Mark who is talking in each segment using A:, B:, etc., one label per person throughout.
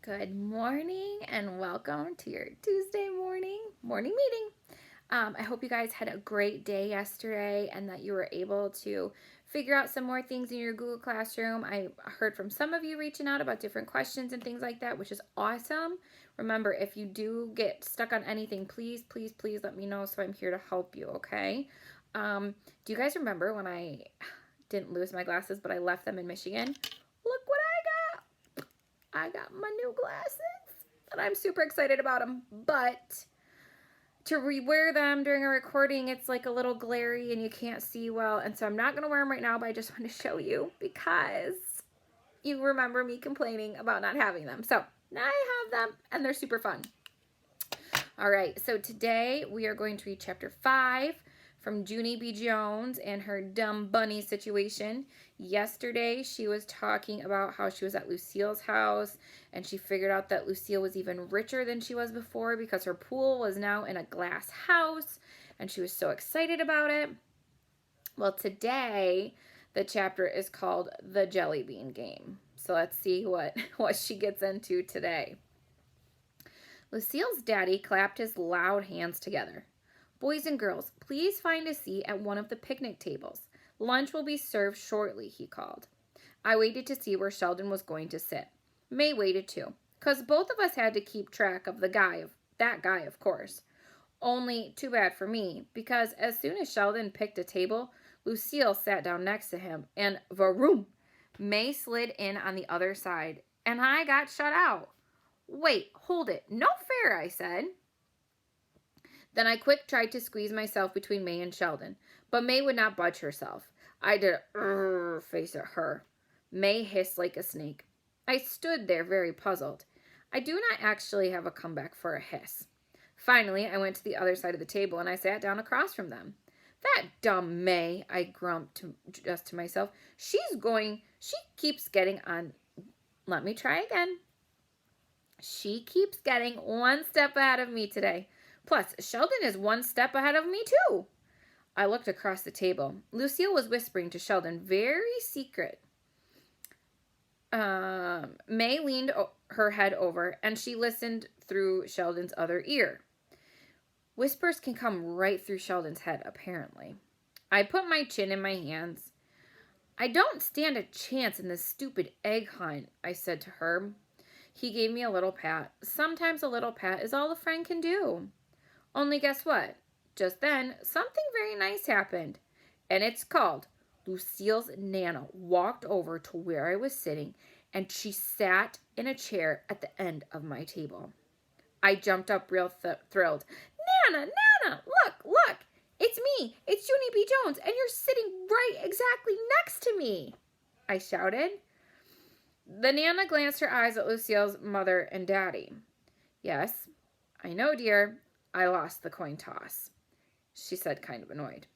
A: Good morning and welcome to your Tuesday morning meeting. I hope you guys had a great day yesterday and that you were able to figure out some more things in your Google Classroom. I heard from some of you reaching out about different questions and things like that, which is awesome. Remember, if you do get stuck on anything, please let me know so I'm here to help you, okay? Do you guys remember when I didn't lose my glasses but I left them in Michigan? Look what I got my new glasses and I'm super excited about them, but to rewear them during a recording, it's like a little glary and you can't see well, and so I'm not going to wear them right now, but I just want to show you because you remember me complaining about not having them. So now I have them and they're super fun. All right, so today we are going to read chapter 5 from Junie B. Jones and her dumb bunny situation. Yesterday, she was talking about how she was at Lucille's house and she figured out that Lucille was even richer than she was before because her pool was now in a glass house and she was so excited about it. Well, today, the chapter is called The Jelly Bean Game. So let's see what she gets into today. Lucille's daddy clapped his loud hands together. "Boys and girls, please find a seat at one of the picnic tables. Lunch will be served shortly," he called. I waited to see where Sheldon was going to sit. May waited too, 'cause both of us had to keep track of that guy, of course. Only too bad for me, because as soon as Sheldon picked a table, Lucille sat down next to him, and varoom! May slid in on the other side, and I got shut out. "Wait, hold it. No fair," I said. Then I quick tried to squeeze myself between May and Sheldon, but May would not budge herself. I did a face at her. May hissed like a snake. I stood there very puzzled. I do not actually have a comeback for a hiss. Finally, I went to the other side of the table and I sat down across from them. "That dumb May," I grumped just to myself. She keeps getting on. Let me try again. She keeps getting one step ahead of me today. Plus, Sheldon is one step ahead of me, too. I looked across the table. Lucille was whispering to Sheldon, very secret. May leaned her head over, and she listened through Sheldon's other ear. Whispers can come right through Sheldon's head, apparently. I put my chin in my hands. "I don't stand a chance in this stupid egg hunt," I said to Herb. He gave me a little pat. Sometimes a little pat is all a friend can do. Only guess what? Just then, something very nice happened. And it's called Lucille's Nana walked over to where I was sitting, and she sat in a chair at the end of my table. I jumped up real thrilled. "Nana, look! It's me! It's Junie B. Jones, and you're sitting right exactly next to me!" I shouted. The Nana glanced her eyes at Lucille's mother and daddy. "Yes, I know, dear. I lost the coin toss," she said, kind of annoyed.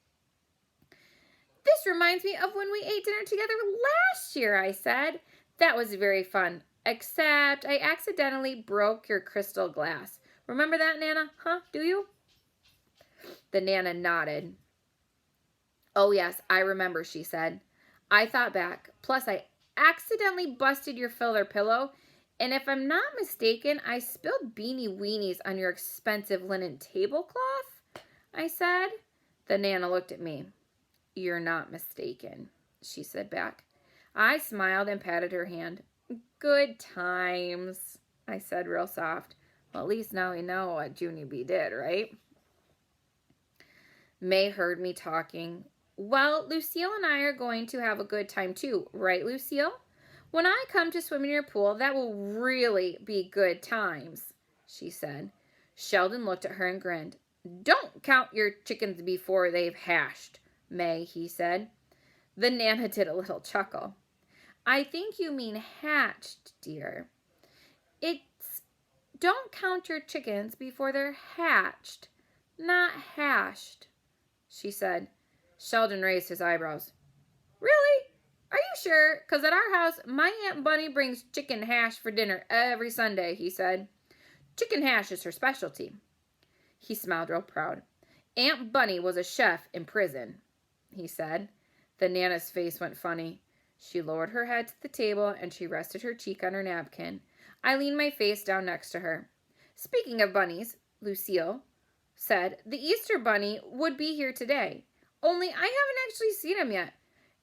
A: "This reminds me of when we ate dinner together last year," I said. "That was very fun, except I accidentally broke your crystal glass. Remember that, Nana? Huh? Do you?" The Nana nodded. "Oh, yes, I remember," she said. I thought back. Plus, I accidentally busted your filler pillow, and if I'm not mistaken, I spilled beanie weenies on your expensive linen tablecloth," I said. The Nana looked at me. "You're not mistaken," she said back. I smiled and patted her hand. "Good times," I said real soft. Well, at least now we know what Junie B did, right? May heard me talking. "Well, Lucille and I are going to have a good time too, right, Lucille? When I come to swim in your pool, that will really be good times," she said. Sheldon looked at her and grinned. "Don't count your chickens before they've hatched, May," he said. The Nana did a little chuckle. "I think you mean hatched, dear. It's don't count your chickens before they're hatched, not hashed," she said. Sheldon raised his eyebrows. "Really? Are you sure? 'Cause at our house, my Aunt Bunny brings chicken hash for dinner every Sunday," he said. "Chicken hash is her specialty." He smiled real proud. "Aunt Bunny was a chef in prison," he said. The Nana's face went funny. She lowered her head to the table and she rested her cheek on her napkin. I leaned my face down next to her. Speaking of bunnies, Lucille said, the Easter bunny would be here today. Only I haven't actually seen him yet.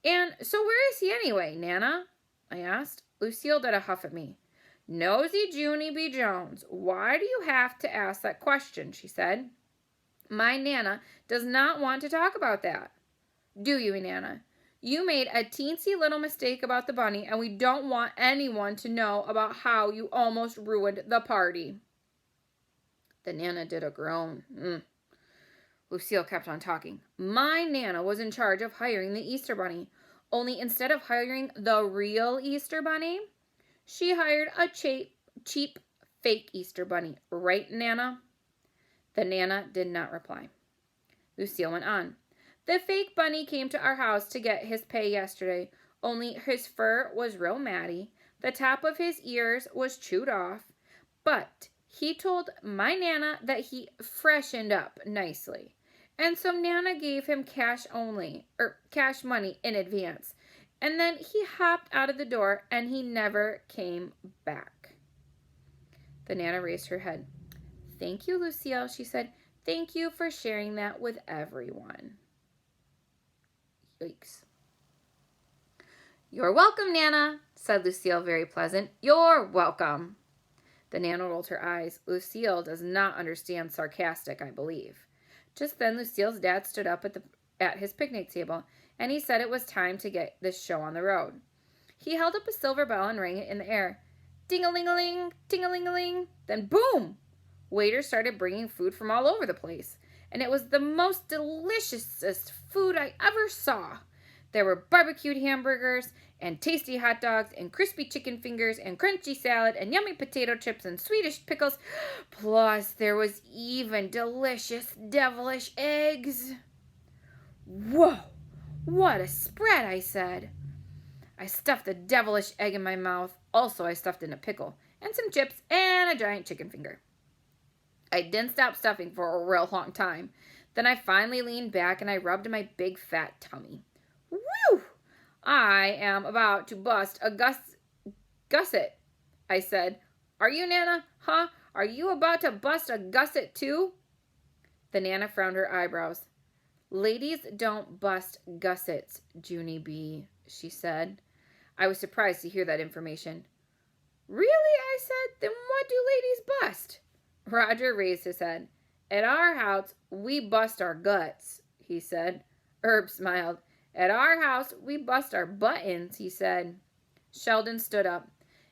A: And so where is he anyway, Nana? I asked. Lucille did a huff at me. Nosy Junie B. Jones, why do you have to ask that question, she said. My Nana does not want to talk about that. Do you, Nana? You made a teensy little mistake about the bunny, and we don't want anyone to know about how you almost ruined the party. The Nana did a groan. Lucille kept on talking. My Nana was in charge of hiring the Easter bunny, only instead of hiring the real Easter bunny, she hired a cheap fake Easter bunny. Right, Nana? The Nana did not reply. Lucille went on. The fake bunny came to our house to get his pay yesterday, only his fur was real matty, the top of his ears was chewed off, but he told my Nana that he freshened up nicely. And so Nana gave him cash money in advance. And then he hopped out of the door and he never came back. The Nana raised her head. Thank you, Lucille, she said. Thank you for sharing that with everyone. Yikes. You're welcome, Nana, said Lucille, very pleasant. You're welcome. The Nana rolled her eyes. Lucille does not understand sarcastic, I believe. Just then, Lucille's dad stood up at his picnic table, and he said it was time to get this show on the road. He held up a silver bell and rang it in the air. Ding-a-ling-a-ling, ting-a-ling-a-ling. Then boom! Waiters started bringing food from all over the place, and it was the most deliciousest food I ever saw. There were barbecued hamburgers and tasty hot dogs and crispy chicken fingers and crunchy salad and yummy potato chips and Swedish pickles. Plus, there was even delicious devilish eggs. Whoa, what a spread, I said. I stuffed the devilish egg in my mouth. Also, I stuffed in a pickle and some chips and a giant chicken finger. I didn't stop stuffing for a real long time. Then I finally leaned back and I rubbed my big fat tummy. Whew! I am about to bust a gusset, I said. Are you, Nana? Huh? Are you about to bust a gusset too? The Nana frowned her eyebrows. Ladies don't bust gussets, Junie B, she said. I was surprised to hear that information. Really? I said. Then what do ladies bust? Roger raised his head. At our house, we bust our guts, he said. Herb smiled. At our house, we bust our buttons, he said. Sheldon stood up.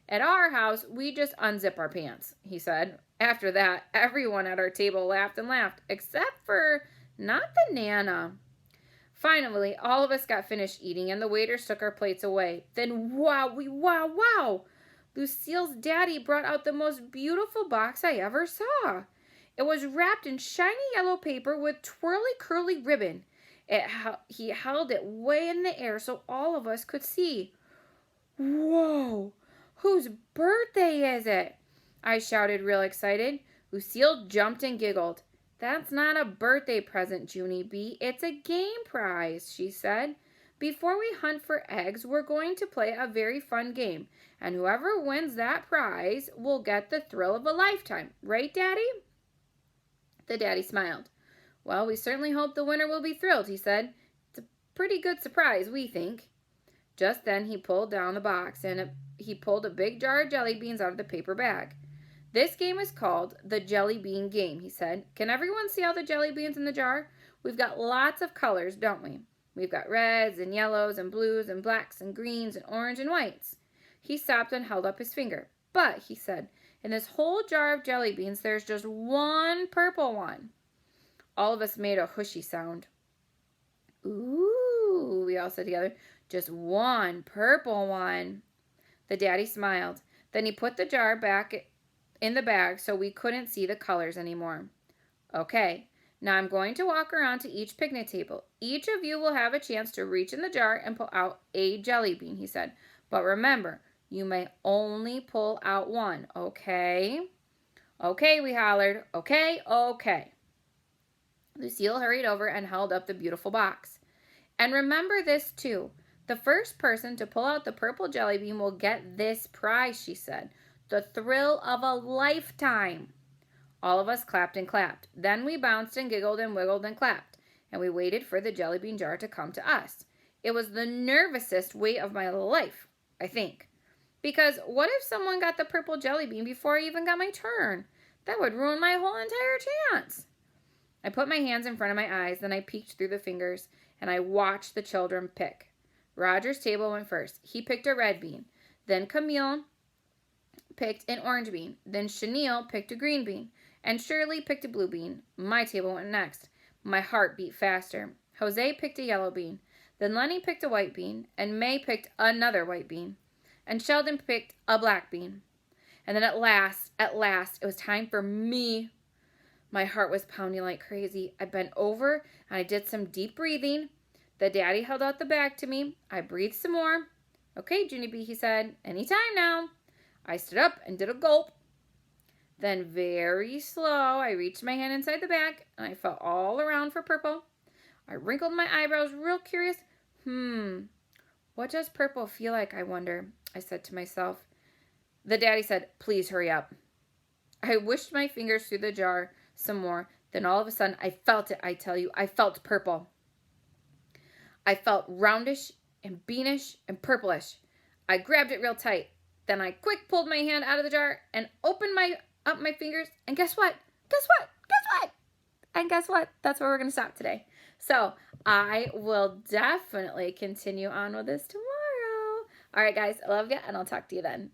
A: At our house, we just unzip our pants, he said. After that, everyone at our table laughed and laughed, except for not the Nana. Finally, all of us got finished eating, and the waiters took our plates away. Then, wow! Lucille's daddy brought out the most beautiful box I ever saw. It was wrapped in shiny yellow paper with twirly curly ribbon. He held it way in the air so all of us could see. Whoa! Whose birthday is it? I shouted, real excited. Lucille jumped and giggled. That's not a birthday present, Junie B. It's a game prize, she said. Before we hunt for eggs, we're going to play a very fun game, and whoever wins that prize will get the thrill of a lifetime. Right, Daddy? The daddy smiled. Well, we certainly hope the winner will be thrilled, he said. It's a pretty good surprise, we think. Just then, he pulled down the box, and he pulled a big jar of jelly beans out of the paper bag. This game is called the Jelly Bean Game, he said. Can everyone see all the jelly beans in the jar? We've got lots of colors, don't we? We've got reds and yellows and blues and blacks and greens and orange and whites. He stopped and held up his finger. But, he said, in this whole jar of jelly beans, there's just one purple one. All of us made a hushy sound. Ooh, we all said together. Just one purple one. The daddy smiled. Then he put the jar back in the bag so we couldn't see the colors anymore. Okay, now I'm going to walk around to each picnic table. Each of you will have a chance to reach in the jar and pull out a jelly bean, he said. But remember, you may only pull out one, okay? Okay, we hollered. Okay. Lucille hurried over and held up the beautiful box. And remember this too. The first person to pull out the purple jelly bean will get this prize, she said. The thrill of a lifetime. All of us clapped and clapped. Then we bounced and giggled and wiggled and clapped, and we waited for the jelly bean jar to come to us. It was the nervousest wait of my life, I think. Because what if someone got the purple jelly bean before I even got my turn? That would ruin my whole entire chance. I put my hands in front of my eyes, then I peeked through the fingers, and I watched the children pick. Roger's table went first. He picked a red bean. Then Camille picked an orange bean. Then Chenille picked a green bean. And Shirley picked a blue bean. My table went next. My heart beat faster. Jose picked a yellow bean. Then Lenny picked a white bean. And May picked another white bean. And Sheldon picked a black bean. And then at last, it was time for me. My heart was pounding like crazy. I bent over and I did some deep breathing. The daddy held out the bag to me. I breathed some more. Okay, Junie B, he said, anytime now. I stood up and did a gulp. Then very slow, I reached my hand inside the bag and I felt all around for purple. I wrinkled my eyebrows real curious. What does purple feel like, I wonder? I said to myself. The daddy said, please hurry up. I wished my fingers through the jar some more. Then all of a sudden, I felt it, I tell you. I felt purple. I felt roundish and beanish and purplish. I grabbed it real tight. Then I quick pulled my hand out of the jar and opened up my fingers. And guess what? And guess what? That's where we're going to stop today. So I will definitely continue on with this tomorrow. All right, guys, I love you, and I'll talk to you then.